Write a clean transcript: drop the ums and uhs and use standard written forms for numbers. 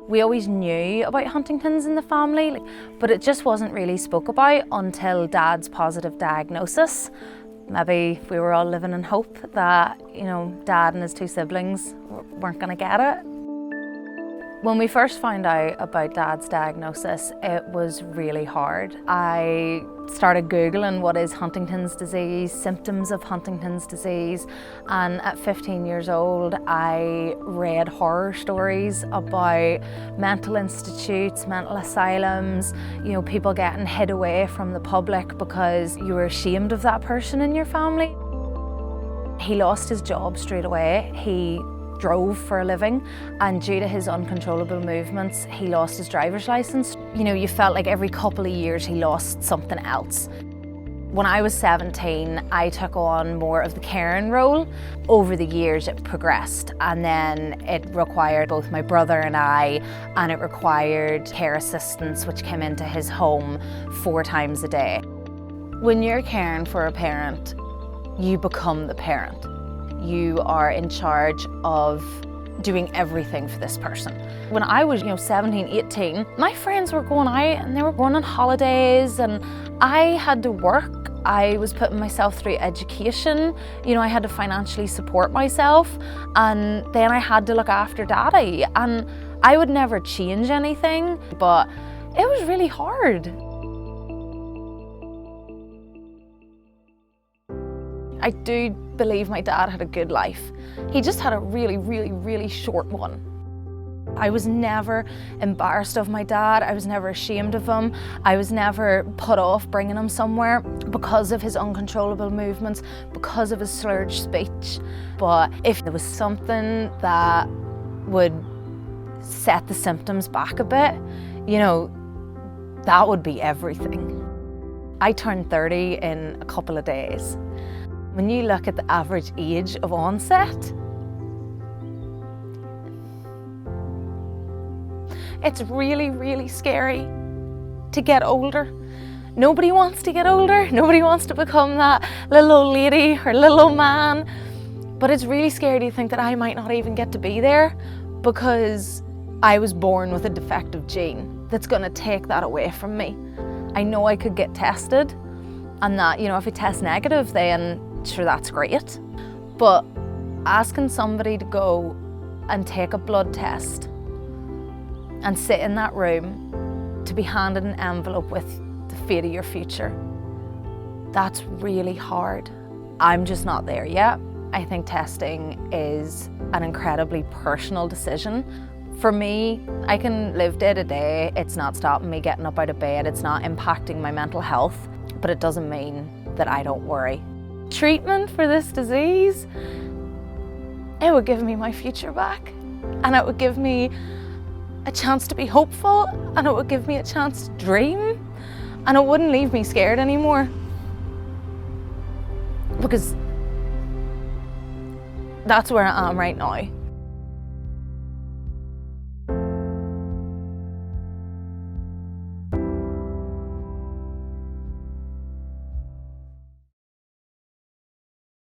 We always knew about Huntington's in the family, but it just wasn't really spoke about until Dad's positive diagnosis. Maybe we were all living in hope that, Dad and his two siblings weren't going to get it. When we first found out about Dad's diagnosis, it was really hard. I started Googling what is Huntington's disease, symptoms of Huntington's disease, and at 15 years old, I read horror stories about mental institutes, mental asylums, people getting hid away from the public because you were ashamed of that person in your family. He lost his job straight away. He drove for a living, and due to his uncontrollable movements, he lost his driver's license. You felt like every couple of years he lost something else. When I was 17, I took on more of the caring role. Over the years it progressed, and then it required both my brother and I, and it required care assistants which came into his home 4 times a day. When you're caring for a parent, you become the parent. You are in charge of doing everything for this person. When I was 17, 18, my friends were going out and they were going on holidays, and I had to work. I was putting myself through education. I had to financially support myself, and then I had to look after Daddy. And I would never change anything, but it was really hard. I do believe my dad had a good life. He just had a really, really, really short one. I was never embarrassed of my dad. I was never ashamed of him. I was never put off bringing him somewhere because of his uncontrollable movements, because of his slurred speech. But if there was something that would set the symptoms back a bit, that would be everything. I turned 30 in a couple of days. When you look at the average age of onset, it's really, really scary to get older. Nobody wants to get older. Nobody wants to become that little old lady or little old man. But it's really scary to think that I might not even get to be there because I was born with a defective gene that's going to take that away from me. I know I could get tested, and that, if it tests negative, then sure, that's great. But asking somebody to go and take a blood test and sit in that room to be handed an envelope with the fate of your future, that's really hard. I'm just not there yet. I think testing is an incredibly personal decision. For me, I can live day to day. It's not stopping me getting up out of bed. It's not impacting my mental health, but it doesn't mean that I don't worry. Treatment for this disease, it would give me my future back, and it would give me a chance to be hopeful, and it would give me a chance to dream, and it wouldn't leave me scared anymore, because that's where I am right now.